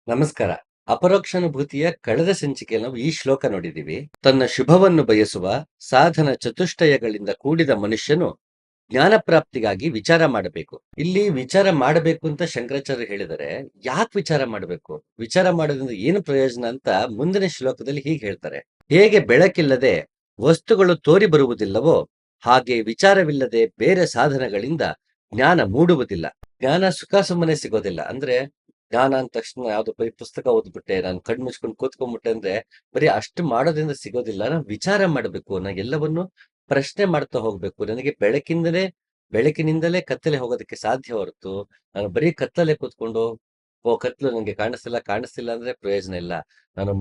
ನಮಸ್ಕಾರ. ಅಪರೋಕ್ಷಾನುಭೂತಿಯ ಕಳೆದ ಸಂಚಿಕೆಯಲ್ಲಿ ನಾವು ಈ ಶ್ಲೋಕ ನೋಡಿದೀವಿ. ತನ್ನ ಶುಭವನ್ನು ಬಯಸುವ ಸಾಧನ ಚತುಷ್ಟಯಗಳಿಂದ ಕೂಡಿದ ಮನುಷ್ಯನು ಜ್ಞಾನ ಪ್ರಾಪ್ತಿಗಾಗಿ ವಿಚಾರ ಮಾಡಬೇಕು. ಇಲ್ಲಿ ವಿಚಾರ ಮಾಡಬೇಕು ಅಂತ ಶಂಕರಾಚಾರ್ಯ ಹೇಳಿದರೆ, ಯಾಕೆ ವಿಚಾರ ಮಾಡಬೇಕು? ವಿಚಾರ ಮಾಡೋದ್ರಿಂದ ಏನು ಪ್ರಯೋಜನ ಅಂತ ಮುಂದಿನ ಶ್ಲೋಕದಲ್ಲಿ ಹೀಗೆ ಹೇಳ್ತಾರೆ. ಹೇಗೆ ಬೆಳಕಿಲ್ಲದೆ ವಸ್ತುಗಳು ತೋರಿ ಬರುವುದಿಲ್ಲವೋ, ಹಾಗೆ ವಿಚಾರವಿಲ್ಲದೆ ಬೇರೆ ಸಾಧನಗಳಿಂದ ಜ್ಞಾನ ಮೂಡುವುದಿಲ್ಲ. ಜ್ಞಾನ ಸುಖ ಸುಮ್ಮನೆ ಸಿಗೋದಿಲ್ಲ. ಅಂದ್ರೆ ಜ್ಞಾನ ಅಂದ ತಕ್ಷಣ ಯಾವ್ದೋ ಬರೀ ಪುಸ್ತಕ ಓದ್ಬಿಟ್ಟೆ, ನಾನು ಕಣ್ಣು ಮುಚ್ಕೊಂಡು ಕೂತ್ಕೊಂಡ್ಬಿಟ್ಟೆ ಅಂದ್ರೆ ಬರೀ ಅಷ್ಟು ಮಾಡೋದ್ರಿಂದ ಸಿಗೋದಿಲ್ಲ. ನಾನು ವಿಚಾರ ಮಾಡಬೇಕು, ನಾನು ಎಲ್ಲವನ್ನು ಪ್ರಶ್ನೆ ಮಾಡ್ತಾ ಹೋಗ್ಬೇಕು. ನನಗೆ ಬೆಳಕಿನಿಂದಲೇ ಕತ್ತಲೆ ಹೋಗೋದಕ್ಕೆ ಸಾಧ್ಯ ಹೊರತು ನಾನು ಬರೀ ಕತ್ತಲೆ ಕೂತ್ಕೊಂಡು ಕತ್ಲು ನನಗೆ ಕಾಣಿಸ್ತಿಲ್ಲ ಅಂದ್ರೆ ಪ್ರಯೋಜನ ಇಲ್ಲ. ನಾನು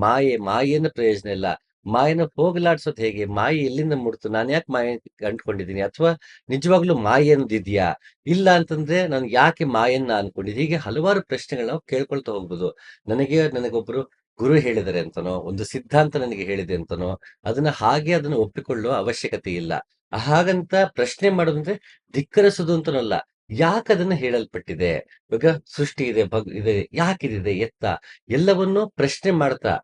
ಮಾಯೆಯಿಂದ ಪ್ರಯೋಜನ ಇಲ್ಲ. ಮಾಯೆನ ಹೋಗಲಾಡ್ಸೋದು ಹೇಗೆ? ಮಾಯೆ ಎಲ್ಲಿಂದ ಮೂಡ್ತು? ನಾನು ಯಾಕೆ ಮಾಯೆ ಅಂದ್ಕೊಂಡಿದ್ದೀನಿ? ಅಥವಾ ನಿಜವಾಗ್ಲೂ ಮಾಯೆ ಅನ್ನೋದಿದ್ಯಾ? ಇಲ್ಲ ಅಂತಂದ್ರೆ ನಾನು ಯಾಕೆ ಮಾಯನ್ನ ಅನ್ಕೊಂಡಿದ್ದೀನಿ? ಹೀಗೆ ಹಲವಾರು ಪ್ರಶ್ನೆಗಳನ್ನ ನಾವು ಕೇಳ್ಕೊಳ್ತಾ ಹೋಗ್ಬೋದು. ನನಗೊಬ್ರು ಗುರು ಹೇಳಿದ್ದಾರೆ ಅಂತನೋ, ಒಂದು ಸಿದ್ಧಾಂತ ನನಗೆ ಹೇಳಿದೆ ಅಂತನೋ, ಅದನ್ನ ಒಪ್ಪಿಕೊಳ್ಳುವ ಅವಶ್ಯಕತೆ ಇಲ್ಲ. ಹಾಗಂತ ಪ್ರಶ್ನೆ ಮಾಡೋದಂದ್ರೆ ಧಿಕ್ಕರಿಸೋದು ಅಂತನಲ್ಲ. ಯಾಕದನ್ನ ಹೇಳಲ್ಪಟ್ಟಿದೆ? ಇವಾಗ ಸೃಷ್ಟಿ ಇದೆ, ಇದೆ, ಯಾಕಿದಿದೆ, ಎತ್ತ, ಎಲ್ಲವನ್ನೂ ಪ್ರಶ್ನೆ ಮಾಡ್ತಾ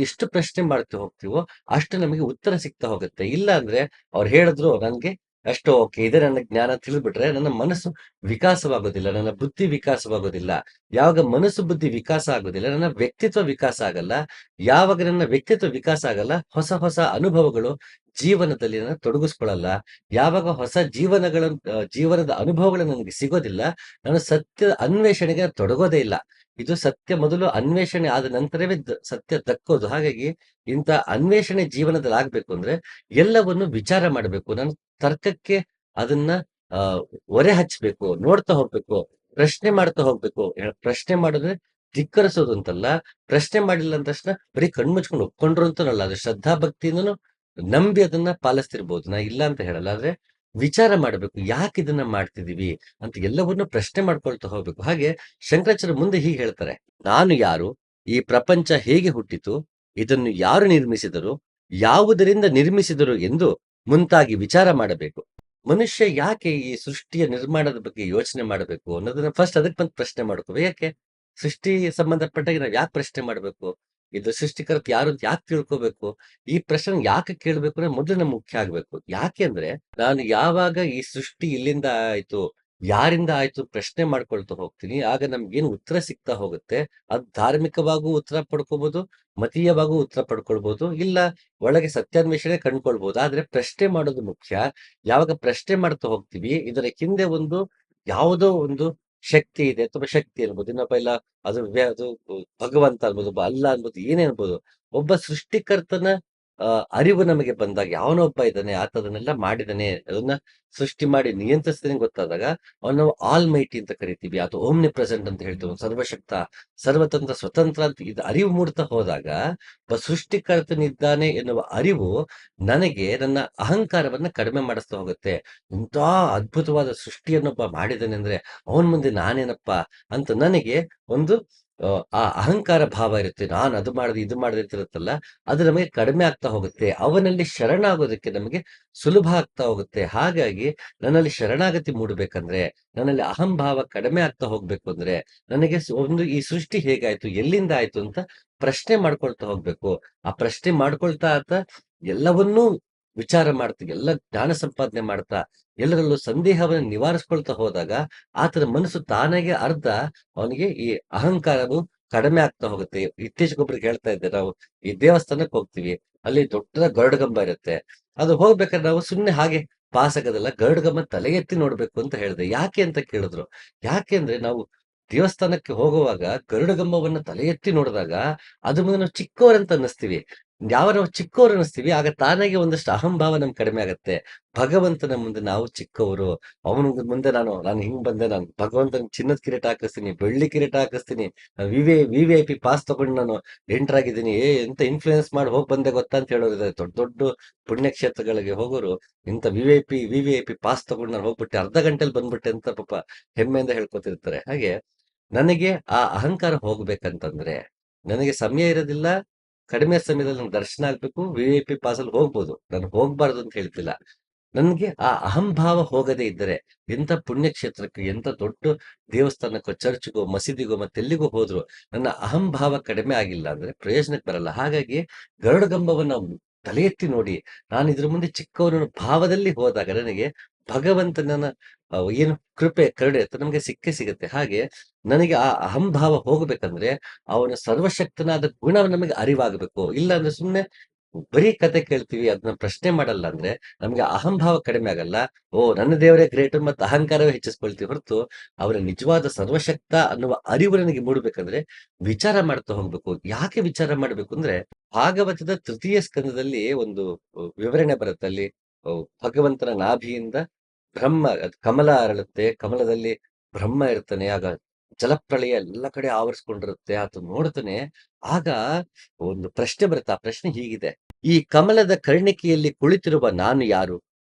ಎಷ್ಟು ಪ್ರಶ್ನೆ ಮಾಡ್ತಾ ಹೋಗ್ತೀವೋ ಅಷ್ಟು ನಮಗೆ ಉತ್ತರ ಸಿಗ್ತಾ ಹೋಗುತ್ತೆ. ಇಲ್ಲ ಅಂದ್ರೆ ಅವ್ರು ಹೇಳಿದ್ರು ನನ್ಗೆ ಅಷ್ಟು ಓಕೆ ಇದೆ, ನನ್ನ ಜ್ಞಾನ ತಿಳಿದ್ಬಿಟ್ರೆ ನನ್ನ ಮನಸ್ಸು ವಿಕಾಸವಾಗೋದಿಲ್ಲ, ನನ್ನ ಬುದ್ಧಿ ವಿಕಾಸವಾಗೋದಿಲ್ಲ. ಯಾವಾಗ ಮನಸ್ಸು ಬುದ್ಧಿ ವಿಕಾಸ ಆಗೋದಿಲ್ಲ, ನನ್ನ ವ್ಯಕ್ತಿತ್ವ ವಿಕಾಸ ಆಗಲ್ಲ. ಯಾವಾಗ ನನ್ನ ವ್ಯಕ್ತಿತ್ವ ವಿಕಾಸ ಆಗಲ್ಲ, ಹೊಸ ಹೊಸ ಅನುಭವಗಳು ಜೀವನದಲ್ಲಿ ನನ್ನ ತೊಡಗಿಸ್ಕೊಳ್ಳಲ್ಲ. ಯಾವಾಗ ಹೊಸ ಜೀವನದ ಅನುಭವಗಳು ನನಗೆ ಸಿಗೋದಿಲ್ಲ, ನಾನು ಸತ್ಯದ ಅನ್ವೇಷಣೆಗೆ ತೊಡಗೋದೇ ಇಲ್ಲ. ಇದು ಸತ್ಯ ಮೊದಲು ಅನ್ವೇಷಣೆ ಆದ ನಂತರವೇ ಸತ್ಯ ದಕ್ಕೋದು. ಹಾಗಾಗಿ ಇಂಥ ಅನ್ವೇಷಣೆ ಜೀವನದಲ್ಲಿ ಆಗ್ಬೇಕು ಅಂದ್ರೆ ಎಲ್ಲವನ್ನು ವಿಚಾರ ಮಾಡಬೇಕು. ನಾನು ತರ್ಕಕ್ಕೆ ಅದನ್ನ ಆ ಒರೆ ಹಚ್ಚಬೇಕು, ನೋಡ್ತಾ ಹೋಗ್ಬೇಕು, ಪ್ರಶ್ನೆ ಮಾಡ್ತಾ ಹೋಗ್ಬೇಕು. ಪ್ರಶ್ನೆ ಮಾಡಿದ್ರೆ ಧಿಕ್ಕರಿಸೋದು ಅಂತಲ್ಲ, ಪ್ರಶ್ನೆ ಮಾಡಿಲ್ಲ ಅಂದ ತಕ್ಷಣ ಬರೀ ಕಣ್ಮುಚ್ಕೊಂಡು ಒಪ್ಕೊಂಡ್ರು ಅಂತನಲ್ಲ, ಅದು ಶ್ರದ್ಧಾ ಭಕ್ತಿಯಿಂದನು ನಂಬಿ ಅದನ್ನ ಪಾಲಿಸ್ತಿರ್ಬೋದು. ನಾ ಇಲ್ಲ ಅಂತ ಹೇಳಲ್ಲ. ಆದ್ರೆ ವಿಚಾರ ಮಾಡಬೇಕು, ಯಾಕೆ ಇದನ್ನ ಮಾಡ್ತಿದೀವಿ ಅಂತ ಎಲ್ಲವನ್ನೂ ಪ್ರಶ್ನೆ ಮಾಡ್ಕೊಳ್ತಾ ಹೋಗ್ಬೇಕು. ಹಾಗೆ ಶಂಕರಾಚಾರ್ಯ ಮುಂದೆ ಹೀಗೆ ಹೇಳ್ತಾರೆ, ನಾನು ಯಾರು, ಈ ಪ್ರಪಂಚ ಹೇಗೆ ಹುಟ್ಟಿತು, ಇದನ್ನು ಯಾರು ನಿರ್ಮಿಸಿದರು, ಯಾವುದರಿಂದ ನಿರ್ಮಿಸಿದರು ಎಂದು ಮುಂತಾಗಿ ವಿಚಾರ ಮಾಡಬೇಕು. ಮನುಷ್ಯ ಯಾಕೆ ಈ ಸೃಷ್ಟಿಯ ನಿರ್ಮಾಣದ ಬಗ್ಗೆ ಯೋಚನೆ ಮಾಡಬೇಕು ಅನ್ನೋದನ್ನ ಫಸ್ಟ್ ಅದಕ್ಕೆ ಬಂದು ಪ್ರಶ್ನೆ ಮಾಡ್ಕೋಬೇಕು. ಯಾಕೆ ಸೃಷ್ಟಿ ಸಂಬಂಧಪಟ್ಟಾಗ ನಾವು ಯಾಕೆ ಪ್ರಶ್ನೆ ಮಾಡಬೇಕು? ಇದು ಸೃಷ್ಟಿಕರ್ತ ಯಾರು ಅಂತ ಯಾಕೆ ತಿಳ್ಕೋಬೇಕು? ಈ ಪ್ರಶ್ನೆ ಯಾಕೆ ಕೇಳ್ಬೇಕು ಅಂದ್ರೆ ಮೊದಲು ನಮ್ಗೆ ಮುಖ್ಯ ಆಗ್ಬೇಕು. ಯಾಕೆ ಅಂದ್ರೆ ನಾನು ಯಾವಾಗ ಈ ಸೃಷ್ಟಿ ಇಲ್ಲಿಂದ ಆಯ್ತು, ಯಾರಿಂದ ಆಯ್ತು ಪ್ರಶ್ನೆ ಮಾಡ್ಕೊಳ್ತಾ ಹೋಗ್ತೀನಿ, ಆಗ ನಮ್ಗೇನು ಉತ್ತರ ಸಿಗ್ತಾ ಹೋಗುತ್ತೆ. ಅದ್ ಧಾರ್ಮಿಕವಾಗೂ ಉತ್ತರ ಪಡ್ಕೋಬಹುದು, ಮತೀಯವಾಗೂ ಉತ್ತರ ಪಡ್ಕೊಳ್ಬಹುದು, ಇಲ್ಲ ಒಳಗೆ ಸತ್ಯಾನ್ವೇಷಣೆ ಕಂಡ್ಕೊಳ್ಬಹುದು. ಆದ್ರೆ ಪ್ರಶ್ನೆ ಮಾಡೋದು ಮುಖ್ಯ. ಯಾವಾಗ ಪ್ರಶ್ನೆ ಮಾಡ್ತಾ ಹೋಗ್ತೀವಿ, ಇದರ ಹಿಂದೆ ಯಾವುದೋ ಒಂದು ಶಕ್ತಿ ಇದೆ, ಅಥವಾ ಶಕ್ತಿ ಅನ್ಬೋದು, ಇನ್ನೊಬ್ಬ ಇಲ್ಲ ಅದು ಭಗವಂತ ಅನ್ಬೋದು, ಒಬ್ಬ ಅಲ್ಲ ಅನ್ಬೋದು, ಏನೇ ಅನ್ಬೋದು. ಒಬ್ಬ ಸೃಷ್ಟಿಕರ್ತನ ಅರಿವು ನಮಗೆ ಬಂದಾಗ ಯಾವನೊಬ್ಬ ಇದ್ದಾನೆ, ಆತ ಅದನ್ನೆಲ್ಲ ಮಾಡಿದಾನೆ, ಅದನ್ನ ಸೃಷ್ಟಿ ಮಾಡಿ ನಿಯಂತ್ರಿಸ್ತಾನೆ ಗೊತ್ತಾದಾಗ ಅವನು ಆಲ್ ಮೈಟಿ ಅಂತ ಕರಿತೀವಿ, ಅಥವಾ ಓಮ್ನಿ ಪ್ರೆಸೆಂಟ್ ಅಂತ ಹೇಳ್ತೀವಿ. ಅವ್ನು ಸರ್ವಶಕ್ತ, ಸರ್ವತಂತ್ರ, ಸ್ವತಂತ್ರ ಅಂತ ಇದು ಅರಿವು ಮೂಡ್ತಾ ಹೋದಾಗ ಒಬ್ಬ ಸೃಷ್ಟಿಕರ್ತನಿದ್ದಾನೆ ಎನ್ನುವ ಅರಿವು ನನಗೆ ನನ್ನ ಅಹಂಕಾರವನ್ನ ಕಡಿಮೆ ಮಾಡಿಸ್ತಾ ಹೋಗುತ್ತೆ. ಇಂಥ ಅದ್ಭುತವಾದ ಸೃಷ್ಟಿಯನ್ನೊಬ್ಬ ಮಾಡಿದಾನೆ ಅಂದ್ರೆ ಅವನ್ ಮುಂದೆ ನಾನೇನಪ್ಪ ಅಂತ ನನಗೆ ಒಂದು ಆ ಅಹಂಕಾರ ಭಾವ ಇರುತ್ತೆ. ನಾನು ಅದು ಮಾಡಿದೆ, ಇದು ಮಾಡಿದೆ ಅಂತ ಇರುತ್ತಲ್ಲ, ಅದು ನಮಗೆ ಕಡಿಮೆ ಆಗ್ತಾ ಹೋಗುತ್ತೆ. ಅವನಲ್ಲಿ ಶರಣಾಗೋದಕ್ಕೆ ನಮಗೆ ಸುಲಭ ಆಗ್ತಾ ಹೋಗುತ್ತೆ. ಹಾಗಾಗಿ ನನ್ನಲ್ಲಿ ಶರಣಾಗತಿ ಮೂಡಬೇಕಂದ್ರೆ, ನನ್ನಲ್ಲಿ ಅಹಂಭಾವ ಕಡಿಮೆ ಆಗ್ತಾ ಹೋಗ್ಬೇಕು ಅಂದ್ರೆ, ನನಗೆ ಈ ಸೃಷ್ಟಿ ಹೇಗಾಯ್ತು, ಎಲ್ಲಿಂದ ಆಯ್ತು ಅಂತ ಪ್ರಶ್ನೆ ಮಾಡ್ಕೊಳ್ತಾ ಹೋಗ್ಬೇಕು. ಆ ಪ್ರಶ್ನೆ ಮಾಡ್ಕೊಳ್ತಾ ಎಲ್ಲವನ್ನೂ ವಿಚಾರ ಮಾಡ್ತಾ, ಎಲ್ಲ ಜ್ಞಾನ ಸಂಪಾದನೆ ಮಾಡ್ತಾ, ಎಲ್ಲರಲ್ಲೂ ಸಂದೇಹವನ್ನು ನಿವಾರಿಸ್ಕೊಳ್ತಾ ಹೋದಾಗ ಆತನ ಮನಸ್ಸು ತಾನಾಗೆ ಅವನಿಗೆ ಈ ಅಹಂಕಾರವು ಕಡಿಮೆ ಆಗ್ತಾ ಹೋಗುತ್ತೆ. ಇತ್ತೀಚೆಗೊಬ್ರಿಗೆ ಹೇಳ್ತಾ ಇದ್ದೆ, ನಾವು ಈ ದೇವಸ್ಥಾನಕ್ಕೆ ಹೋಗ್ತೀವಿ, ಅಲ್ಲಿ ದೊಡ್ಡ ಗರುಡಗಂಬ ಇರುತ್ತೆ. ಅದು ಹೋಗ್ಬೇಕಾದ್ರೆ ನಾವು ಸುಮ್ನೆ ಹಾಗೆ ಪಾಸ್ ಆಗೋದಲ್ಲ, ಗರುಡಗಂಬ ತಲೆ ಎತ್ತಿ ನೋಡ್ಬೇಕು ಅಂತ ಹೇಳಿದೆ. ಯಾಕೆ ಅಂತ ಕೇಳಿದ್ರು. ಯಾಕೆ ಅಂದ್ರೆ ನಾವು ದೇವಸ್ಥಾನಕ್ಕೆ ಹೋಗುವಾಗ ಗರುಡಗಂಬವನ್ನ ತಲೆ ಎತ್ತಿ ನೋಡಿದಾಗ ಅದ್ರ ಮುಂದೆ ನಾವು ಚಿಕ್ಕವರಂತ ಅನ್ನಿಸ್ತೀವಿ. ಯಾವ ನಾವು ಚಿಕ್ಕವರು ಅನ್ನಿಸ್ತೀವಿ, ಆಗ ತಾನಾಗೆ ಒಂದಷ್ಟು ಅಹಂಭಾವ ನಮ್ಗೆ ಕಡಿಮೆ ಆಗತ್ತೆ. ಭಗವಂತನ ಮುಂದೆ ನಾವು ಚಿಕ್ಕವರು. ಅವನ ಮುಂದೆ ನಾನು ಹಿಂಗ್ ಬಂದೆ, ನಾನು ಭಗವಂತನ ಚಿನ್ನದ ಕಿರೀಟ ಹಾಕಿಸ್ತೀನಿ, ಬೆಳ್ಳಿ ಕಿರೀಟ ಹಾಕಿಸ್ತೀನಿ, V V I P pass ತಗೊಂಡು ನಾನು ಎಂಟರ್ ಆಗಿದ್ದೀನಿ, ಎಂತ ಇನ್ಫ್ಲೂಯೆನ್ಸ್ ಮಾಡಿ ಹೋಗ್ ಬಂದೆ ಗೊತ್ತಾ ಅಂತ ಹೇಳೋರಿದ್ದಾರೆ. ದೊಡ್ಡ ದೊಡ್ಡ ಪುಣ್ಯಕ್ಷೇತ್ರಗಳಿಗೆ ಹೋಗೋರು ಇಂತ V V I P pass ತಗೊಂಡು ನಾನು ಹೋಗ್ಬಿಟ್ಟೆ, ಅರ್ಧ ಗಂಟೆಲಿ ಬಂದ್ಬಿಟ್ಟೆ ಅಂತ ಪಾಪ ಹೆಮ್ಮೆಯಿಂದ ಹೇಳ್ಕೊತಿರ್ತಾರೆ. ಹಾಗೆ ನನಗೆ ಆ ಅಹಂಕಾರ ಹೋಗ್ಬೇಕಂತಂದ್ರೆ ನನಗೆ ಸಮಯ ಇರೋದಿಲ್ಲ. ಕಡಿಮೆ ಸಮಯದಲ್ಲಿ ನಂಗೆ ದರ್ಶನ ಆಗ್ಬೇಕು, ವಿ ವಿ ಐ ಪಿ ಪಾಸಲ್ಲಿ ಹೋಗ್ಬೋದು, ನಾನು ಹೋಗ್ಬಾರ್ದು ಅಂತ ಹೇಳ್ತಿಲ್ಲ. ನನ್ಗೆ ಆ ಅಹಂಭಾವ ಹೋಗದೇ ಇದ್ದರೆ ಎಂತ ಪುಣ್ಯಕ್ಷೇತ್ರಕ್ಕೆ, ಎಂತ ದೊಡ್ಡ ದೇವಸ್ಥಾನಕ್ಕೋ, ಚರ್ಚ್‌ಗೋ, ಮಸೀದಿಗೋ ಮತ್ತೆಲ್ಲಿಗೂ ಹೋದ್ರು ನನ್ನ ಅಹಂಭಾವ ಕಡಿಮೆ ಆಗಿಲ್ಲ ಅಂದ್ರೆ ಪ್ರಯೋಜನಕ್ಕೆ ಬರಲ್ಲ. ಹಾಗಾಗಿ ಗರುಡಗಂಬವನ್ನ ತಲೆ ಎತ್ತಿ ನೋಡಿ, ನಾನು ಇದ್ರ ಮುಂದೆ ಚಿಕ್ಕವನು ಭಾವದಲ್ಲಿ ಹೋದಾಗ ನನಗೆ ಭಗವಂತನ ಏನು ಕೃಪೆ, ಕರುಣೆ ಅಂತ ನಮ್ಗೆ ಸಿಕ್ಕೇ ಸಿಗುತ್ತೆ. ಹಾಗೆ ನನಗೆ ಆ ಅಹಂಭಾವ ಹೋಗ್ಬೇಕಂದ್ರೆ ಅವನ ಸರ್ವಶಕ್ತನಾದ ಗುಣ ನಮಗೆ ಅರಿವಾಗಬೇಕು. ಇಲ್ಲ ಅಂದ್ರೆ ಸುಮ್ನೆ ಬರೀ ಕತೆ ಕೇಳ್ತೀವಿ, ಅದನ್ನ ಪ್ರಶ್ನೆ ಮಾಡಲ್ಲ ಅಂದ್ರೆ ನಮ್ಗೆ ಅಹಂಭಾವ ಕಡಿಮೆ ಆಗಲ್ಲ. ಓ, ನನ್ನ ದೇವರೇ ಗ್ರೇಟ್ ಮತ್ತು ಅಹಂಕಾರವೇ ಹೆಚ್ಚಿಸ್ಕೊಳ್ತೀವಿ ಹೊರತು ಅವರ ನಿಜವಾದ ಸರ್ವಶಕ್ತ ಅನ್ನುವ ಅರಿವು ನನಗೆ ಮೂಡ್ಬೇಕಂದ್ರೆ ವಿಚಾರ ಮಾಡ್ತಾ ಹೋಗ್ಬೇಕು. ಯಾಕೆ ವಿಚಾರ ಮಾಡ್ಬೇಕು ಅಂದ್ರೆ ಭಾಗವತದ ತೃತೀಯ ಸ್ಕಂದದಲ್ಲಿ ಒಂದು ವಿವರಣೆ ಬರುತ್ತೆ. ಅಲ್ಲಿ ಭಗವಂತನ ನಾಭಿಯಿಂದ ಬ್ರಹ್ಮ ಕಮಲ ಅರಳುತ್ತೆ, ಕಮಲದಲ್ಲಿ ಬ್ರಹ್ಮ ಇರ್ತಾನೆ. ಆಗ ಜಲಪ್ರಳಯ ಎಲ್ಲ ಕಡೆ ಆವರಿಸ್ಕೊಂಡಿರುತ್ತೆ. ಆತ ನೋಡ್ತಾನೆ. ಆಗ ಒಂದು ಪ್ರಶ್ನೆ ಬರುತ್ತೆ. ಆ ಪ್ರಶ್ನೆ ಹೀಗಿದೆ: ಈ ಕಮಲದ ಕರ್ಣಿಕೆಯಲ್ಲಿ ಕುಳಿತಿರುವ ನಾನು ಯಾರು?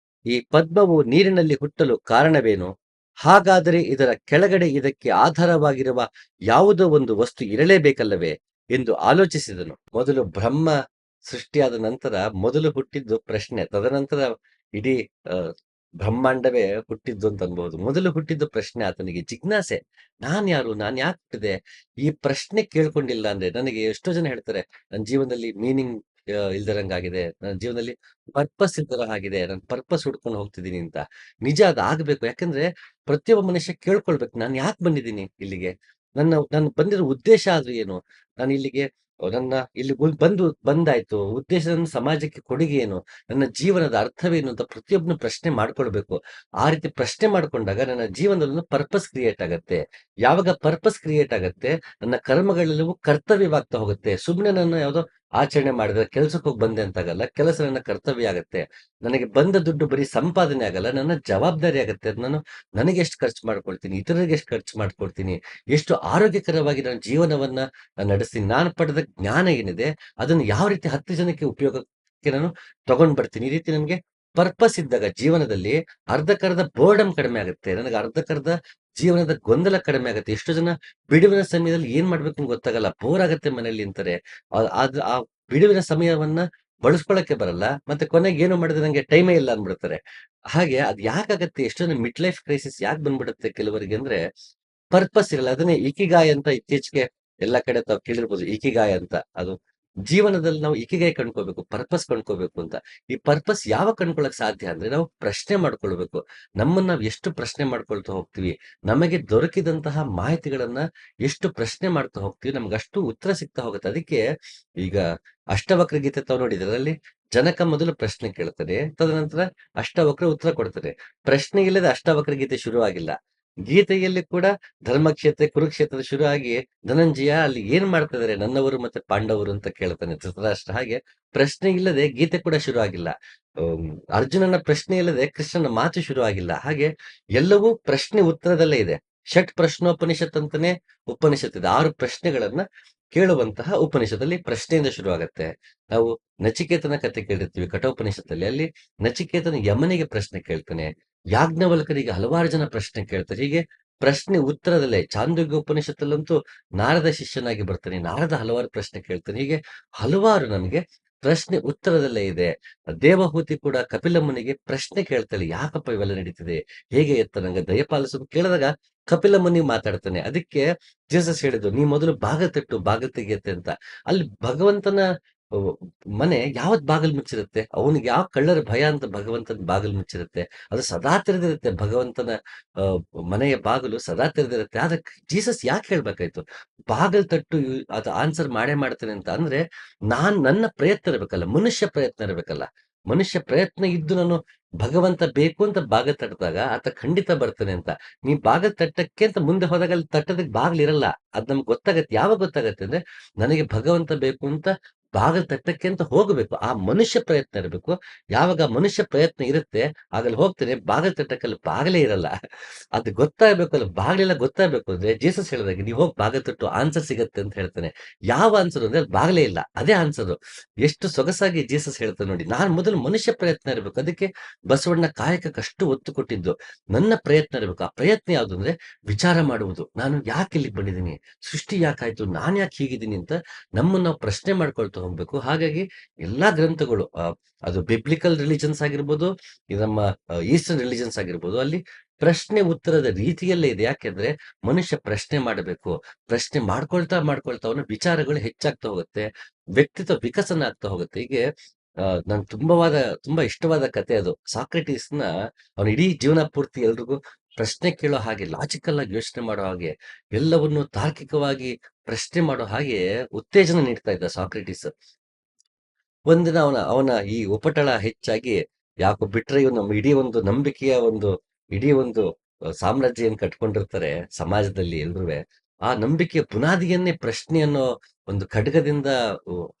ಈ ಪದ್ಮವು ನೀರಿನಲ್ಲಿ ಹುಟ್ಟಲು ಕಾರಣವೇನು? ಹಾಗಾದರೆ ಇದರ ಕೆಳಗಡೆ ಇದಕ್ಕೆ ಆಧಾರವಾಗಿರುವ ಯಾವುದೋ ಒಂದು ವಸ್ತು ಇರಲೇಬೇಕಲ್ಲವೇ ಎಂದು ಆಲೋಚಿಸಿದನು. ಮೊದಲು ಬ್ರಹ್ಮ ಸೃಷ್ಟಿಯಾದ ನಂತರ ಮೊದಲು ಹುಟ್ಟಿದ್ದು ಪ್ರಶ್ನೆ, ತದನಂತರ ಇಡೀ ಬ್ರಹ್ಮಾಂಡವೇ ಹುಟ್ಟಿದ್ದು ಅಂತ ಅನ್ಬಹುದು. ಮೊದಲು ಹುಟ್ಟಿದ್ದು ಪ್ರಶ್ನೆ, ಆತನಿಗೆ ಜಿಜ್ಞಾಸೆ. ನಾನ್ ಯಾರು, ನಾನ್ ಯಾಕೆ ಹುಟ್ಟಿದೆ? ಈ ಪ್ರಶ್ನೆ ಕೇಳ್ಕೊಂಡಿಲ್ಲ ಅಂದ್ರೆ, ನನಗೆ ಎಷ್ಟೋ ಜನ ಹೇಳ್ತಾರೆ ನನ್ನ ಜೀವನದಲ್ಲಿ ಮೀನಿಂಗ್ ಇಲ್ದಿರಂಗಾಗಿದೆ, ನನ್ನ ಜೀವನದಲ್ಲಿ ಪರ್ಪಸ್ ಇಲ್ದಿರ ಆಗಿದೆ, ನಾನು ಪರ್ಪಸ್ ಹುಡ್ಕೊಂಡು ಹೋಗ್ತಿದ್ದೀನಿ ಅಂತ. ನಿಜ ಅದು ಆಗ್ಬೇಕು. ಯಾಕಂದ್ರೆ ಪ್ರತಿಯೊಬ್ಬ ಮನುಷ್ಯ ಕೇಳ್ಕೊಳ್ಬೇಕು, ನಾನು ಯಾಕೆ ಬಂದಿದ್ದೀನಿ ಇಲ್ಲಿಗೆ, ನಾನು ಬಂದಿರೋ ಉದ್ದೇಶ ಆದ್ರೂ ಏನು, ನಾನು ಇಲ್ಲಿಗೆ ಇಲ್ಲಿ ಬಂದಾಯ್ತು, ಉದ್ದೇಶ ನನ್ನ ಸಮಾಜಕ್ಕೆ ಕೊಡುಗೆ ಏನು, ನನ್ನ ಜೀವನದ ಅರ್ಥವೇನು ಅಂತ ಪ್ರತಿಯೊಬ್ಬನು ಪ್ರಶ್ನೆ ಮಾಡ್ಕೊಳ್ಬೇಕು. ಆ ರೀತಿ ಪ್ರಶ್ನೆ ಮಾಡ್ಕೊಂಡಾಗ ನನ್ನ ಜೀವನದಲ್ಲಿ ಪರ್ಪಸ್ ಕ್ರಿಯೇಟ್ ಆಗತ್ತೆ. ಯಾವಾಗ ಪರ್ಪಸ್ ಕ್ರಿಯೇಟ್ ಆಗತ್ತೆ, ನನ್ನ ಕರ್ಮಗಳೆಲ್ಲವೂ ಕರ್ತವ್ಯವಾಗ್ತಾ ಹೋಗುತ್ತೆ. ಸುಮ್ಮನೆ ನಾನು ಯಾವ್ದೋ ಆಚರಣೆ ಮಾಡಿದ್ರೆ ಕೆಲ್ಸಕ್ಕೆ ಹೋಗಿ ಬಂದೆ ಅಂತಾಗಲ್ಲ, ಕೆಲಸ ನನ್ನ ಕರ್ತವ್ಯ ಆಗತ್ತೆ. ನನಗೆ ಬಂದ ದುಡ್ಡು ಬರೀ ಸಂಪಾದನೆ ಆಗಲ್ಲ, ನನ್ನ ಜವಾಬ್ದಾರಿ ಆಗತ್ತೆ. ಅದು ನನಗೆ ಎಷ್ಟು ಖರ್ಚು ಮಾಡ್ಕೊಳ್ತೀನಿ, ಇತರರಿಗೆ ಎಷ್ಟು ಖರ್ಚು ಮಾಡ್ಕೊಳ್ತೀನಿ, ಎಷ್ಟು ಆರೋಗ್ಯಕರವಾಗಿ ನನ್ನ ಜೀವನವನ್ನ ನಡೆಸ್ತೀನಿ, ನಾನು ಪಡೆದ ಜ್ಞಾನ ಏನಿದೆ ಅದನ್ನು ಯಾವ ರೀತಿ 10 ಜನಕ್ಕೆ ಉಪಯೋಗಕ್ಕೆ ನಾನು ತಗೊಂಡ್ ಬರ್ತೀನಿ. ಈ ರೀತಿ ನನ್ಗೆ ಪರ್ಪಸ್ ಇದ್ದಾಗ ಜೀವನದಲ್ಲಿ ಅರ್ಧಕ್ಕರ್ಧ ಬೋರ್ಡಮ್ ಕಡಿಮೆ ಆಗುತ್ತೆ. ನನಗೆ ಅರ್ಧಕ್ಕರ್ಧ ಜೀವನದ ಗೊಂದಲ ಕಡಿಮೆ ಆಗುತ್ತೆ. ಎಷ್ಟೋ ಜನ ಬಿಡುವಿನ ಸಮಯದಲ್ಲಿ ಏನ್ ಮಾಡ್ಬೇಕು ಅಂತ ಗೊತ್ತಾಗಲ್ಲ, ಬೋರ್ ಆಗತ್ತೆ ಮನೇಲಿ ಅಂತಾರೆ. ಆ ಬಿಡುವಿನ ಸಮಯವನ್ನ ಬಳಸ್ಕೊಳಕ್ಕೆ ಬರಲ್ಲ. ಮತ್ತೆ ಕೊನೆಗೆ ಏನು ಮಾಡಿದ್ರೆ ನಂಗೆ ಟೈಮೇ ಇಲ್ಲ ಅಂದ್ಬಿಡ್ತಾರೆ. ಹಾಗೆ ಅದ್ ಯಾಕಾಗತ್ತೆ, ಎಷ್ಟೋ ಜನ ಮಿಡ್ ಲೈಫ್ ಕ್ರೈಸಿಸ್ ಯಾಕೆ ಬಂದ್ಬಿಡುತ್ತೆ ಕೆಲವರಿಗೆ ಅಂದ್ರೆ ಪರ್ಪಸ್ ಇರಲ್ಲ. ಅದನ್ನೇ ಇಕಿಗಾಯ್ ಅಂತ ಇತ್ತೀಚೆಗೆ ಎಲ್ಲಾ ಕಡೆ ತಾವು ಕೇಳಿರ್ಬೋದು. ಇಕಿಗಾಯ್ ಅಂತ, ಅದು ಜೀವನದಲ್ಲಿ ನಾವು ಇಕಿಗಾಯ್ ಕಂಡ್ಕೋಬೇಕು, ಪರ್ಪಸ್ ಕಂಡ್ಕೋಬೇಕು ಅಂತ. ಈ ಪರ್ಪಸ್ ಯಾವಾಗ ಕಂಡ್ಕೊಳಕ್ ಸಾಧ್ಯ ಅಂದ್ರೆ ನಾವು ಪ್ರಶ್ನೆ ಮಾಡ್ಕೊಳ್ಬೇಕು. ನಮ್ಮನ್ನ ನಾವ್ ಎಷ್ಟು ಪ್ರಶ್ನೆ ಮಾಡ್ಕೊಳ್ತಾ ಹೋಗ್ತೀವಿ, ನಮಗೆ ದೊರಕಿದಂತಹ ಮಾಹಿತಿಗಳನ್ನ ಎಷ್ಟು ಪ್ರಶ್ನೆ ಮಾಡ್ತಾ ಹೋಗ್ತೀವಿ, ನಮ್ಗಷ್ಟು ಉತ್ತರ ಸಿಗ್ತಾ ಹೋಗುತ್ತೆ. ಅದಕ್ಕೆ ಈಗ ಅಷ್ಟವಕ್ರ ಗೀತೆ ತಾವು ನೋಡಿದ್ರೆ ಅದರಲ್ಲಿ ಜನಕ ಮೊದಲು ಪ್ರಶ್ನೆ ಕೇಳ್ತಾರೆ, ತದನಂತರ ಅಷ್ಟವಕ್ರ ಉತ್ತರ ಕೊಡ್ತಾರೆ. ಪ್ರಶ್ನೆ ಇಲ್ಲದೆ ಅಷ್ಟವಕ್ರ ಗೀತೆ ಶುರುವಾಗಿಲ್ಲ. ಗೀತೆಯಲ್ಲಿ ಕೂಡ ಧರ್ಮಕ್ಷೇತ್ರ ಕುರುಕ್ಷೇತ್ರದ ಶುರು ಆಗಿ ಧನಂಜಯ ಅಲ್ಲಿ ಏನ್ ಮಾಡ್ತಾ ಇದಾರೆ ನನ್ನವರು ಮತ್ತೆ ಪಾಂಡವರು ಅಂತ ಕೇಳ್ತಾನೆ ಧೃತರಾಷ್ಟ್ರ. ಹಾಗೆ ಪ್ರಶ್ನೆ ಇಲ್ಲದೆ ಗೀತೆ ಕೂಡ ಶುರು ಆಗಿಲ್ಲ. ಅಹ್ ಅರ್ಜುನನ ಪ್ರಶ್ನೆ ಇಲ್ಲದೆ ಕೃಷ್ಣನ ಮಾತು ಶುರು ಆಗಿಲ್ಲ. ಹಾಗೆ ಎಲ್ಲವೂ ಪ್ರಶ್ನೆ ಉತ್ತರದಲ್ಲೇ ಇದೆ. ಷಟ್ ಪ್ರಶ್ನೋಪನಿಷತ್ ಅಂತಾನೆ ಉಪನಿಷತ್ ಇದೆ. 6 ಪ್ರಶ್ನೆಗಳನ್ನ ಕೇಳುವಂತಹ ಉಪನಿಷತ್ತಲ್ಲಿ ಪ್ರಶ್ನೆಯಿಂದ ಶುರುವಾಗತ್ತೆ. ನಾವು ನಚಿಕೇತನ ಕಥೆ ಕೇಳಿರ್ತೀವಿ ಕಠೋಪನಿಷತ್ತಲ್ಲಿ. ಅಲ್ಲಿ ನಚಿಕೇತನ ಯಮನಿಗೆ ಪ್ರಶ್ನೆ ಕೇಳ್ತಾನೆ, ಯಾಜ್ಞವಲ್ಕರಿಗೆ ಹಲವಾರು ಜನ ಪ್ರಶ್ನೆ ಕೇಳ್ತಾರೆ. ಹೀಗೆ ಪ್ರಶ್ನೆ ಉತ್ತರದಲ್ಲೇ ಚಾಂದೋಗ್ಯ ಉಪನಿಷತ್ತಲ್ಲಂತೂ ನಾರದ ಶಿಷ್ಯನಾಗಿ ಬರ್ತಾನೆ, ನಾರದ ಹಲವಾರು ಪ್ರಶ್ನೆ ಕೇಳ್ತಾನೆ. ಹೀಗೆ ಹಲವಾರು ನಮಗೆ ಪ್ರಶ್ನೆ ಉತ್ತರದಲ್ಲೇ ಇದೆ. ದೇವಹೂತಿ ಕೂಡ ಕಪಿಲ ಮುನಿಗೆ ಪ್ರಶ್ನೆ ಕೇಳ್ತಾಳೆ, ಯಾಕಪ್ಪ ಇವೆಲ್ಲ ನಡೀತಿದೆ, ಹೇಗೆ ಎತ್ತ ನಂಗೆ ದಯಪಾಲಿಸೋದು ಕೇಳಿದಾಗ ಕಪಿಲ ಮುನಿ ಮಾತಾಡ್ತಾನೆ. ಅದಕ್ಕೆ ಜೀಸಸ್ ಹೇಳಿದ್ರು, ನೀ ಮೊದಲು ಬಾಗಿಲು ತಟ್ಟು, ಬಾಗಿಲು ತೆಗೆಯತ್ತೆ ಅಂತ. ಅಲ್ಲಿ ಭಗವಂತನ ಅಹ್, ಮನೆ ಯಾವತ್ ಬಾಗಿಲು ಮುಚ್ಚಿರುತ್ತೆ, ಅವನಿಗೆ ಯಾವ ಕಳ್ಳರ ಭಯ ಅಂತ ಭಗವಂತನ ಬಾಗಿಲು ಮುಚ್ಚಿರುತ್ತೆ. ಅದು ಸದಾ ತೆರೆದಿರುತ್ತೆ. ಭಗವಂತನ ಅಹ್ ಮನೆಯ ಬಾಗಿಲು ಸದಾ ತೆರೆದಿರುತ್ತೆ. ಆದ್ರೆ ಜೀಸಸ್ ಯಾಕೆ ಹೇಳ್ಬೇಕಾಯ್ತು ಬಾಗಿಲು ತಟ್ಟು, ಅದು ಆನ್ಸರ್ ಮಾಡೇ ಮಾಡ್ತೇನೆ ಅಂತ? ಅಂದ್ರೆ ನನ್ನ ಪ್ರಯತ್ನ ಇರ್ಬೇಕಲ್ಲ, ಮನುಷ್ಯ ಪ್ರಯತ್ನ ಇರ್ಬೇಕಲ್ಲ. ಮನುಷ್ಯ ಪ್ರಯತ್ನ ಇದ್ದು ನಾನು ಭಗವಂತ ಬೇಕು ಅಂತ ಬಾಗಿಲು ತಟ್ಟಿದಾಗ ಆತ ಖಂಡಿತ ಬರ್ತಾನೆ ಅಂತ. ನೀ ಬಾಗಿಲು ತಟ್ಟಕ್ಕೆ ಅಂತ ಮುಂದೆ ಹೋದಾಗ ಅಲ್ಲಿ ತಟ್ಟದಕ್ಕೆ ಬಾಗಿಲು ಇರಲ್ಲ. ಅದ್ ನಮ್ಗೆ ಗೊತ್ತಾಗತ್ತೆ. ಯಾವಾಗ ಗೊತ್ತಾಗತ್ತೆ ಅಂದ್ರೆ ನನಗೆ ಭಗವಂತ ಬೇಕು ಅಂತ ಬಾಗಿಲು ತಟ್ಟಕ್ಕೆ ಅಂತ ಹೋಗಬೇಕು. ಆ ಮನುಷ್ಯ ಪ್ರಯತ್ನ ಇರಬೇಕು. ಯಾವಾಗ ಮನುಷ್ಯ ಪ್ರಯತ್ನ ಇರುತ್ತೆ ಆಗಲ್ಲಿ ಹೋಗ್ತೇನೆ, ಬಾಗಿಲು ತಟ್ಟಕ್ಕಲ್ಲಿ ಬಾಗಿಲೇ ಇರಲ್ಲ. ಅದು ಗೊತ್ತಾಗ್ಬೇಕಲ್ಲ, ಬಾಗಿಲೆಲ್ಲ ಗೊತ್ತಾಗ್ಬೇಕು ಅಂದ್ರೆ ಜೀಸಸ್ ಹೇಳಿದಾಗೆ ನೀವು ಹೋಗಿ ಬಾಗಿಲು ತಟ್ಟು, ಆನ್ಸರ್ ಸಿಗತ್ತೆ ಅಂತ ಹೇಳ್ತಾನೆ. ಯಾವ ಆನ್ಸರ್ ಅಂದ್ರೆ ಅಲ್ಲಿ ಬಾಗಿಲೇ ಇಲ್ಲ, ಅದೇ ಆನ್ಸರ್. ಎಷ್ಟು ಸೊಗಸಾಗಿ ಜೀಸಸ್ ಹೇಳ್ತಾನೆ ನೋಡಿ. ನಾನು ಮೊದಲು ಮನುಷ್ಯ ಪ್ರಯತ್ನ ಇರಬೇಕು. ಅದಕ್ಕೆ ಬಸವಣ್ಣ ಕಾಯಕಕ್ಕೆ ಅಷ್ಟು ಒತ್ತು ಕೊಟ್ಟಿದ್ದು. ನನ್ನ ಪ್ರಯತ್ನ ಇರಬೇಕು. ಆ ಪ್ರಯತ್ನ ಯಾವುದು ಅಂದ್ರೆ ವಿಚಾರ ಮಾಡುವುದು. ನಾನು ಯಾಕೆ ಇಲ್ಲಿಗೆ ಬಂದಿದ್ದೀನಿ, ಸೃಷ್ಟಿ ಯಾಕಾಯ್ತು, ನಾನ್ ಯಾಕೆ ಹೀಗಿದ್ದೀನಿ ಅಂತ ನಮ್ಮನ್ನ ನಾವು ಪ್ರಶ್ನೆ ಮಾಡ್ಕೊಳ್ತಾ ಹೋಗ್ಬೇಕು. ಹಾಗಾಗಿ ಎಲ್ಲಾ ಗ್ರಂಥಗಳು ಅದು ಬಿಬ್ಲಿಕಲ್ ರಿಲಿಜನ್ಸ್ ಆಗಿರ್ಬೋದು, ಈ ನಮ್ಮ ಈಸ್ಟರ್ನ್ ರಿಲಿಜನ್ಸ್ ಆಗಿರ್ಬೋದು, ಅಲ್ಲಿ ಪ್ರಶ್ನೆ ಉತ್ತರದ ರೀತಿಯಲ್ಲೇ ಇದೆ. ಯಾಕೆಂದ್ರೆ ಮನುಷ್ಯ ಪ್ರಶ್ನೆ ಮಾಡಬೇಕು. ಪ್ರಶ್ನೆ ಮಾಡ್ಕೊಳ್ತಾ ಮಾಡ್ಕೊಳ್ತಾ ಅವನ ವಿಚಾರಗಳು ಹೆಚ್ಚಾಗ್ತಾ ಹೋಗುತ್ತೆ, ವ್ಯಕ್ತಿತ್ವ ವಿಕಸನ ಆಗ್ತಾ ಹೋಗುತ್ತೆ. ಹೀಗೆ ನನ್ ತುಂಬಾ ಇಷ್ಟವಾದ ಕತೆ ಅದು. ಸಾಕ್ರೆಟಿಸ್‌ನ ಅವನ ಇಡೀ ಜೀವನ ಪೂರ್ತಿ ಎಲ್ರಿಗೂ ಪ್ರಶ್ನೆ ಕೇಳೋ ಹಾಗೆ, ಲಾಜಿಕಲ್ ಆಗಿ ಯೋಚನೆ ಮಾಡೋ ಹಾಗೆ, ಎಲ್ಲವನ್ನು ತಾರ್ಕಿಕವಾಗಿ ಪ್ರಶ್ನೆ ಮಾಡೋ ಹಾಗೆ ಉತ್ತೇಜನ ನೀಡ್ತಾ ಇದ್ದ ಸಾಕ್ರೆಟಿಸ್. ಒಂದಿನ ಅವನ ಅವನ ಈ ಉಪಟಳ ಹೆಚ್ಚಾಗಿ, ಯಾಕೋ ಬಿಟ್ರೆ ಇವ್ನು ನಮ್ಮ ಇಡೀ ಒಂದು ಸಾಮ್ರಾಜ್ಯ ಏನ್ ಕಟ್ಕೊಂಡಿರ್ತಾರೆ ಸಮಾಜದಲ್ಲಿ ಎಲ್ರುವೆ, ಆ ನಂಬಿಕೆಯ ಬುನಾದಿಯನ್ನೇ ಪ್ರಶ್ನೆ ಅನ್ನೋ ಒಂದು ಖಡ್ಗದಿಂದ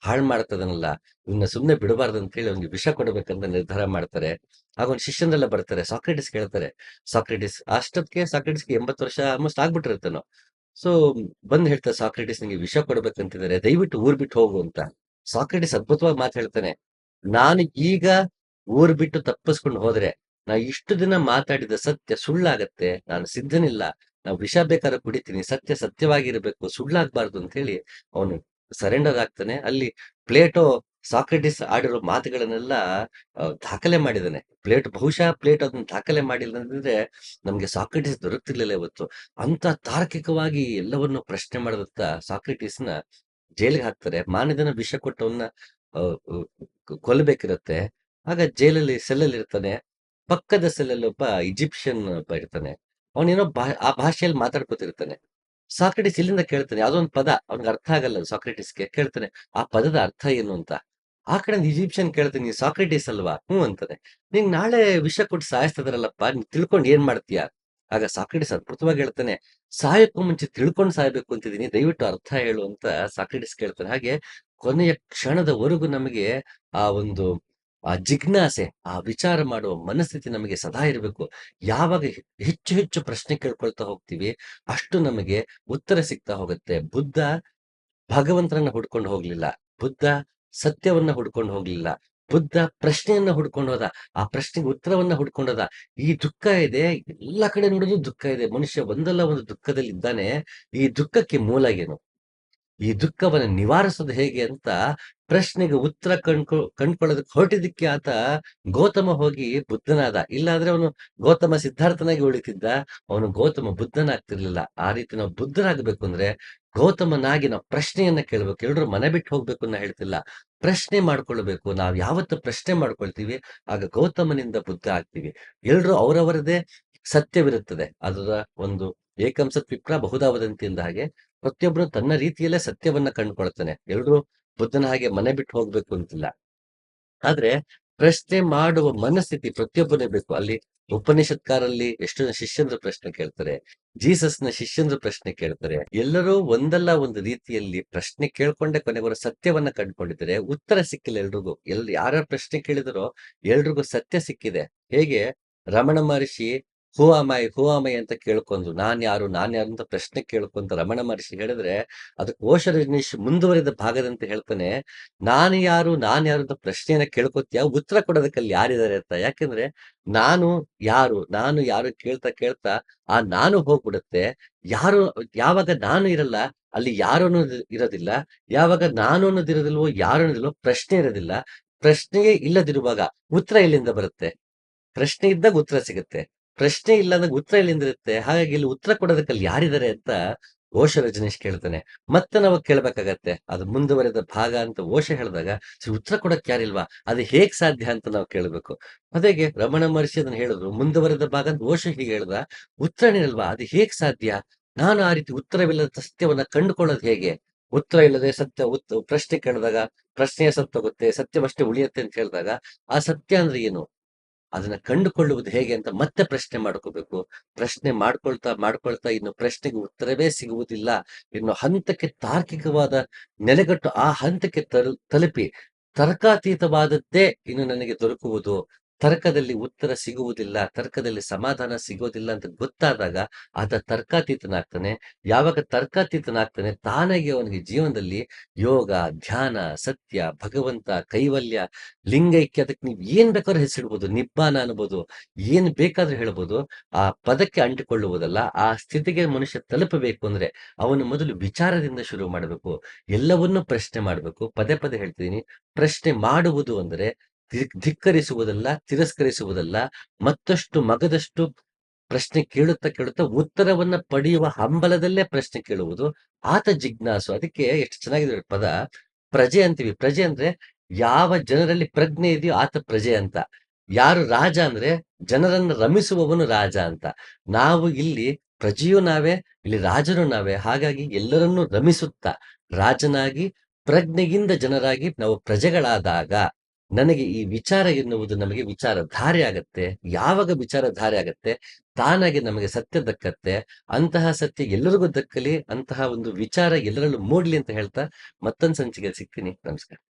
ಹಾಳು ಮಾಡ್ತದನಲ್ಲ, ಇವನ್ನ ಸುಮ್ನೆ ಬಿಡಬಾರ್ದು ಅಂತ ಹೇಳಿ ಅವ್ನಿಗೆ ವಿಷ ಕೊಡಬೇಕಂತ ನಿರ್ಧಾರ ಮಾಡ್ತಾರೆ. ಆಗ ಅವ್ನ ಶಿಷ್ಯನೆಲ್ಲ ಬರ್ತಾರೆ, ಸಾಕ್ರೆಟಿಸ್ ಕೇಳ್ತಾರೆ. ಅಷ್ಟೊತ್ತಿಗೆ ಸಾಕ್ರೆಟಿಸ್ಗೆ 80 ವರ್ಷ ಆಲ್ಮೋಸ್ಟ್ ಆಗ್ಬಿಟ್ಟಿರುತ್ತೇನೋ. ಸೊ ಬಂದ್ ಹೇಳ್ತಾರೆ, ಸಾಕ್ರೆಟಿಸ್ ನಿಂಗೆ ವಿಷ ಕೊಡ್ಬೇಕಂತಿದ್ದಾರೆ, ದಯವಿಟ್ಟು ಊರ್ ಬಿಟ್ಟು ಹೋಗು ಅಂತ. ಸಾಕ್ರೆಟಿಸ್ ಅದ್ಭುತವಾಗಿ ಮಾತು ಹೇಳ್ತಾನೆ, ನಾನು ಈಗ ಊರ್ ಬಿಟ್ಟು ತಪ್ಪಿಸ್ಕೊಂಡು ಹೋದ್ರೆ ನಾ ಇಷ್ಟು ದಿನ ಮಾತಾಡಿದ ಸತ್ಯ ಸುಳ್ಳಾಗತ್ತೆ, ನಾನು ಸಿದ್ಧನಿಲ್ಲ, ನಾವು ವಿಷ ಬೇಕಾದ್ರೆ ಕುಡಿತೀನಿ, ಸತ್ಯ ಸತ್ಯವಾಗಿರ್ಬೇಕು, ಸುಳ್ಳಾಗ್ಬಾರ್ದು ಅಂತ ಹೇಳಿ ಅವನು ಸರೆಂಡರ್ ಆಗ್ತಾನೆ. ಅಲ್ಲಿ ಪ್ಲೇಟೋ ಸಾಕ್ರೆಟಿಸ್ ಆಡಿರೋ ಮಾತುಗಳನ್ನೆಲ್ಲ ದಾಖಲೆ ಮಾಡಿದಾನೆ. ಬಹುಶಃ ಪ್ಲೇಟೋ ಅದನ್ನ ದಾಖಲೆ ಮಾಡಿಲ್ಲ ಅಂದ್ರೆ ನಮ್ಗೆ ಸಾಕ್ರೆಟಿಸ್ ದೊರಕ್ತಿರ್ಲಿಲ್ಲ ಇವತ್ತು. ಅಂತ ತಾರ್ಕಿಕವಾಗಿ ಎಲ್ಲವನ್ನು ಪ್ರಶ್ನೆ ಮಾಡದಂತ ಸಾಕ್ರೆಟಿಸ್ನ ಜೈಲಿಗೆ ಹಾಕ್ತಾರೆ. ಮಾನದನ ವಿಷ ಕೊಟ್ಟವನ್ನ ಕೊಲ್ಲಬೇಕಿರತ್ತೆ. ಆಗ ಜೈಲಲ್ಲಿ ಸೆಲ್ಲಲ್ಲಿ ಇರ್ತಾನೆ. ಪಕ್ಕದ ಸೆಲ್ಲಲ್ಲಿ ಒಬ್ಬ ಈಜಿಪ್ಷಿಯನ್ ಒಬ್ಬ ಇರ್ತಾನೆ. ಅವನೇನೋ ಆ ಭಾಷೆಯಲ್ಲಿ ಮಾತಾಡ್ಕೊತಿರ್ತಾನೆ. ಸಾಕ್ರೆಟಿಸ್ ಇಲ್ಲಿಂದ ಕೇಳ್ತಾನೆ, ಯಾವ್ದೋ ಒಂದು ಪದ ಅವ್ನಿಗೆ ಅರ್ಥ ಆಗಲ್ಲ. ಸಾಕ್ರೆಟಿಸ್ಗೆ ಕೇಳ್ತಾನೆ, ಆ ಪದದ ಅರ್ಥ ಏನು ಅಂತ. ಆ ಕಡೆ ಈಜಿಪ್ಷಿಯನ್ ಕೇಳ್ತಾನೆ, ನೀ ಸಾಕ್ರೆಟಿಸ್ ಅಲ್ವಾ? ಹ್ಞೂ ಅಂತಾನೆ. ನೀನ್ ನಾಳೆ ವಿಷ ಕೊಟ್ಟು ಸಾಯಿಸ್ತದ್ರಲ್ಲಪ್ಪ, ನೀನ್ ತಿಳ್ಕೊಂಡು ಏನ್ ಮಾಡ್ತೀಯ? ಆಗ ಸಾಕ್ರೆಟಿಸ್ ಅದ್ಭುತವಾಗಿ ಹೇಳ್ತಾನೆ, ಸಾಯಕ್ಕೂ ಮುಂಚೆ ತಿಳ್ಕೊಂಡು ಸಾಯ್ಬೇಕು ಅಂತಿದ್ದೀನಿ, ದಯವಿಟ್ಟು ಅರ್ಥ ಹೇಳು ಅಂತ ಸಾಕ್ರೆಟಿಸ್ ಕೇಳ್ತಾನೆ. ಹಾಗೆ ಕೊನೆಯ ಕ್ಷಣದವರೆಗೂ ನಮಗೆ ಆ ಒಂದು ಜಿಜ್ಞಾಸೆ, ಆ ವಿಚಾರ ಮಾಡುವ ಮನಸ್ಥಿತಿ ನಮಗೆ ಸದಾ ಇರಬೇಕು. ಯಾವಾಗ ಹೆಚ್ಚು ಹೆಚ್ಚು ಪ್ರಶ್ನೆ ಕೇಳ್ಕೊಳ್ತಾ ಹೋಗ್ತೀವಿ, ಅಷ್ಟು ನಮಗೆ ಉತ್ತರ ಸಿಗ್ತಾ ಹೋಗುತ್ತೆ. ಬುದ್ಧ ಭಗವಂತನನ್ನ ಹುಡ್ಕೊಂಡು ಹೋಗ್ಲಿಲ್ಲ, ಬುದ್ಧ ಸತ್ಯವನ್ನ ಹುಡ್ಕೊಂಡು ಹೋಗ್ಲಿಲ್ಲ, ಬುದ್ಧ ಪ್ರಶ್ನೆಯನ್ನ ಹುಡ್ಕೊಂಡು ಹೋದ, ಆ ಪ್ರಶ್ನೆಗೆ ಉತ್ತರವನ್ನ ಹುಡ್ಕೊಂಡು ಹೋದ. ಈ ದುಃಖ ಇದೆ, ಎಲ್ಲ ಕಡೆ ನೋಡಿದ್ರು ದುಃಖ ಇದೆ, ಮನುಷ್ಯ ಒಂದಲ್ಲ ಒಂದು ದುಃಖದಲ್ಲಿ ಇದ್ದಾನೆ. ಈ ದುಃಖಕ್ಕೆ ಮೂಲ ಏನು, ಈ ದುಃಖವನ್ನ ನಿವಾರಿಸೋದು ಹೇಗೆ ಅಂತ ಪ್ರಶ್ನೆಗೆ ಉತ್ತರ ಕಂಡ್ಕೊಳ್ಳೋದಕ್ಕೆ ಹೊರಟಿದ್ದಕ್ಕೆ ಆತ ಗೌತಮ ಹೋಗಿ ಬುದ್ಧನಾದ. ಇಲ್ಲಾಂದ್ರೆ ಅವನು ಗೌತಮ ಸಿದ್ಧಾರ್ಥನಾಗಿ ಉಳಿತಿದ್ದ, ಅವನು ಗೌತಮ ಬುದ್ಧನಾಗ್ತಿರ್ಲಿಲ್ಲ. ಆ ರೀತಿ ನಾವು ಬುದ್ಧರಾಗಬೇಕು ಅಂದ್ರೆ ಗೌತಮನಾಗಿ ನಾವು ಪ್ರಶ್ನೆಯನ್ನ ಕೇಳ್ಬೇಕು. ಎಲ್ರು ಮನೆ ಬಿಟ್ಟು ಹೋಗ್ಬೇಕು ಅನ್ನೋ ಹೇಳ್ತಿಲ್ಲ, ಪ್ರಶ್ನೆ ಮಾಡ್ಕೊಳ್ಬೇಕು. ನಾವ್ ಯಾವತ್ತು ಪ್ರಶ್ನೆ ಮಾಡ್ಕೊಳ್ತೀವಿ, ಆಗ ಗೌತಮನಿಂದ ಬುದ್ಧ ಆಗ್ತೀವಿ. ಎಲ್ರು ಅವರವರದೇ ಸತ್ಯವಿರುತ್ತದೆ. ಅದರ ಒಂದು ಏಕಂ ಸತ್ ವಿಪ್ರ ಬಹುಧಾ ವದಂತಿ ಅಂದ ಹಾಗೆ ಪ್ರತಿಯೊಬ್ಬರು ತನ್ನ ರೀತಿಯಲ್ಲೇ ಸತ್ಯವನ್ನ ಕಂಡುಕೊಳ್ತಾನೆ. ಎಲ್ರು ಬುದ್ಧನ ಹಾಗೆ ಮನೆ ಬಿಟ್ಟು ಹೋಗ್ಬೇಕು ಅಂತಿಲ್ಲ. ಆದ್ರೆ ಪ್ರಶ್ನೆ ಮಾಡುವ ಮನಸ್ಥಿತಿ ಪ್ರತಿಯೊಬ್ಬನೇ ಬೇಕು. ಅಲ್ಲಿ ಉಪನಿಷತ್ಕಾರಲ್ಲಿ ಎಷ್ಟು ಜನ ಶಿಷ್ಯಂದ್ರ ಪ್ರಶ್ನೆ ಕೇಳ್ತಾರೆ, ಜೀಸಸ್ನ ಶಿಷ್ಯಂದ್ರ ಪ್ರಶ್ನೆ ಕೇಳ್ತಾರೆ. ಎಲ್ಲರೂ ಒಂದಲ್ಲ ಒಂದು ರೀತಿಯಲ್ಲಿ ಪ್ರಶ್ನೆ ಕೇಳ್ಕೊಂಡೆ ಕೊನೆಗೆ ಸತ್ಯವನ್ನ ಕಂಡುಕೊಂಡಿದ್ದಾರೆ. ಉತ್ತರ ಸಿಕ್ಕಿಲ್ಲ ಎಲ್ರಿಗೂ. ಯಾರ್ಯಾರ ಪ್ರಶ್ನೆ ಕೇಳಿದರೋ ಎಲ್ರಿಗೂ ಸತ್ಯ ಸಿಕ್ಕಿದೆ. ಹೇಗೆ ರಮಣ ಮಹರ್ಷಿ ಹೂ ಅಮೈ ಅಂತ ಕೇಳ್ಕೊಂಡ್ರು, ನಾನ್ ಯಾರು ಅಂತ ಪ್ರಶ್ನೆ ಕೇಳ್ಕೊಂತ ರಮಣ ಮಹರ್ಷಿ ಹೇಳಿದ್ರೆ, ಅದಕ್ಕೆ ಓಷ ರಜನೀಶ್ ಮುಂದುವರಿದ ಭಾಗದಂತೆ ಹೇಳ್ತಾನೆ, ನಾನು ಯಾರು ಅಂತ ಪ್ರಶ್ನೆಯನ್ನ ಕೇಳ್ಕೊತೀಯ, ಉತ್ತರ ಕೊಡೋದಕ್ಕೆ ಅಲ್ಲಿ ಯಾರಿದ್ದಾರೆ ಅಂತ. ಯಾಕೆಂದ್ರೆ ನಾನು ಯಾರು ಕೇಳ್ತಾ ಕೇಳ್ತಾ ಆ ನಾನು ಹೋಗ್ಬಿಡುತ್ತೆ. ಯಾವಾಗ ನಾನು ಇರಲ್ಲ ಅಲ್ಲಿ ಯಾರು ಅನ್ನೋದು ಇರೋದಿಲ್ಲ, ಯಾವಾಗ ನಾನು ಅನ್ನೋದಿರೋದಿಲ್ವೋ ಯಾರು ಅನ್ನೋದಿಲ್ವೋ ಪ್ರಶ್ನೆ ಇರೋದಿಲ್ಲ. ಪ್ರಶ್ನೆಯೇ ಇಲ್ಲದಿರುವಾಗ ಉತ್ತರ ಎಲ್ಲಿಂದ ಬರುತ್ತೆ? ಪ್ರಶ್ನೆ ಇದ್ದಾಗ ಉತ್ತರ ಸಿಗುತ್ತೆ, ಪ್ರಶ್ನೆ ಇಲ್ಲ ಅಂದಾಗ ಉತ್ತರ ಎಲ್ಲಿಂದಿರುತ್ತೆ? ಹಾಗಾಗಿ ಇಲ್ಲಿ ಉತ್ತರ ಕೊಡೋದಕ್ಕೆ ಅಲ್ಲಿ ಯಾರಿದ್ದಾರೆ ಅಂತ ಓಷ ರಜನೀಶ್ ಕೇಳ್ತಾನೆ. ಮತ್ತೆ ನಾವು ಕೇಳ್ಬೇಕಾಗತ್ತೆ, ಅದು ಮುಂದುವರೆದ ಭಾಗ ಅಂತ ಓಷ ಹೇಳಿದಾಗ ಉತ್ತರ ಕೊಡಕ್ ಯಾರಿಲ್ವಾ, ಅದು ಹೇಗ್ ಸಾಧ್ಯ ಅಂತ ನಾವು ಕೇಳ್ಬೇಕು. ಅದೇಗೆ ರಮಣ ಮಹರ್ಷಿ ಅದನ್ನ ಹೇಳಿದ್ರು, ಮುಂದುವರೆದ ಭಾಗ ಅಂತ ಓಷ ಹೀಗೆ ಹೇಳ್ದ, ಉತ್ತರನೇ ಇಲ್ವಾ, ಅದು ಹೇಗ್ ಸಾಧ್ಯ? ನಾನು ಆ ರೀತಿ ಉತ್ತರವಿಲ್ಲದ ಸತ್ಯವನ್ನ ಕಂಡುಕೊಳ್ಳೋದು ಹೇಗೆ? ಉತ್ತರ ಇಲ್ಲದೆ ಪ್ರಶ್ನೆ ಕೇಳಿದಾಗ ಪ್ರಶ್ನೆಯ ಸತ್ತೋಗುತ್ತೆ, ಸತ್ಯವಷ್ಟೇ ಉಳಿಯುತ್ತೆ ಅಂತ ಹೇಳಿದಾಗ ಆ ಸತ್ಯ ಅಂದ್ರೆ ಏನು, ಅದನ್ನ ಕಂಡುಕೊಳ್ಳುವುದು ಹೇಗೆ ಅಂತ ಮತ್ತೆ ಪ್ರಶ್ನೆ ಮಾಡ್ಕೋಬೇಕು. ಪ್ರಶ್ನೆ ಮಾಡ್ಕೊಳ್ತಾ ಇನ್ನು ಪ್ರಶ್ನೆಗೆ ಉತ್ತರವೇ ಸಿಗುವುದಿಲ್ಲ ಇನ್ನು ಹಂತಕ್ಕೆ ತಾರ್ಕಿಕವಾದ ನೆಲೆಗಟ್ಟು ಆ ಹಂತಕ್ಕೆ ತಲುಪಿ ತರ್ಕಾತೀತವಾದದ್ದೇ ಇನ್ನು ನನಗೆ ದೊರಕುವುದು, ತರ್ಕದಲ್ಲಿ ಉತ್ತರ ಸಿಗುವುದಿಲ್ಲ, ತರ್ಕದಲ್ಲಿ ಸಮಾಧಾನ ಸಿಗೋದಿಲ್ಲ ಅಂತ ಗೊತ್ತಾದಾಗ ಆತ ತರ್ಕಾತೀತನಾಗ್ತಾನೆ. ಯಾವಾಗ ತರ್ಕಾತೀತನಾಗ್ತಾನೆ ತಾನಾಗಿ ಅವನಿಗೆ ಜೀವನದಲ್ಲಿ ಯೋಗ, ಧ್ಯಾನ, ಸತ್ಯ, ಭಗವಂತ, ಕೈವಲ್ಯ, ಲಿಂಗೈಕ್ಯ ಅದಕ್ಕೆ ನೀವು ಏನ್ ಬೇಕಾದ್ರೂ ಹೆಸರಿಡ್ಬೋದು. ನಿಬ್ಬಾನ ಅನ್ಬೋದು, ಏನ್ ಬೇಕಾದ್ರೂ ಹೇಳ್ಬೋದು. ಆ ಪದಕ್ಕೆ ಅಂಟಿಕೊಳ್ಳುವುದಲ್ಲ. ಆ ಸ್ಥಿತಿಗೆ ಮನುಷ್ಯ ತಲುಪಬೇಕು ಅಂದ್ರೆ ಅವನು ಮೊದಲು ವಿಚಾರದಿಂದ ಶುರು ಮಾಡಬೇಕು. ಎಲ್ಲವನ್ನೂ ಪ್ರಶ್ನೆ ಮಾಡಬೇಕು. ಪದೇ ಪದೇ ಹೇಳ್ತೀನಿ, ಪ್ರಶ್ನೆ ಮಾಡುವುದು ಅಂದರೆ ಧಿಕ್ಕರಿಸುವುದಲ್ಲ, ತಿರಸ್ಕರಿಸುವುದಲ್ಲ, ಮತ್ತಷ್ಟು ಮಗದಷ್ಟು ಪ್ರಶ್ನೆ ಕೇಳುತ್ತಾ ಕೇಳುತ್ತಾ ಉತ್ತರವನ್ನ ಪಡೆಯುವ ಹಂಬಲದಲ್ಲೇ ಪ್ರಶ್ನೆ ಕೇಳುವುದು. ಆತ ಜಿಜ್ಞಾಸು. ಅದಕ್ಕೆ ಎಷ್ಟು ಚೆನ್ನಾಗಿದೆ ನೋಡಿ ಪದ. ಪ್ರಜೆ ಅಂತೀವಿ. ಪ್ರಜೆ ಅಂದ್ರೆ ಯಾವ ಜನರಲ್ಲಿ ಪ್ರಜ್ಞೆ ಇದೆಯೋ ಆತ ಪ್ರಜೆ ಅಂತ. ಯಾರು ರಾಜ ಅಂದ್ರೆ ಜನರನ್ನ ರಮಿಸುವವನು ರಾಜ ಅಂತ. ನಾವು ಇಲ್ಲಿ ಪ್ರಜೆಯೂ ನಾವೇ, ಇಲ್ಲಿ ರಾಜನು ನಾವೇ. ಹಾಗಾಗಿ ಎಲ್ಲರನ್ನೂ ರಮಿಸುತ್ತಾ ರಾಜನಾಗಿ ಪ್ರಜ್ಞೆಯಿಂದ ಜನರಾಗಿ ನಾವು ಪ್ರಜೆಗಳಾದಾಗ ನನಗೆ ಈ ವಿಚಾರ ಎನ್ನುವುದು ನಮಗೆ ವಿಚಾರಧಾರೆ ಆಗತ್ತೆ. ಯಾವಾಗ ವಿಚಾರಧಾರೆ ಆಗತ್ತೆ ತಾನಾಗಿ ನಮಗೆ ಸತ್ಯ ದಕ್ಕತ್ತೆ. ಅಂತಹ ಸತ್ಯ ಎಲ್ಲರಿಗೂ ದಕ್ಕಲಿ, ಅಂತಹ ಒಂದು ವಿಚಾರ ಎಲ್ಲರಲ್ಲೂ ಮೂಡ್ಲಿ ಅಂತ ಹೇಳ್ತಾ ಮತ್ತೊಂದು ಸಂಚಿಕೆ ಸಿಗ್ತೀನಿ. ನಮಸ್ಕಾರ.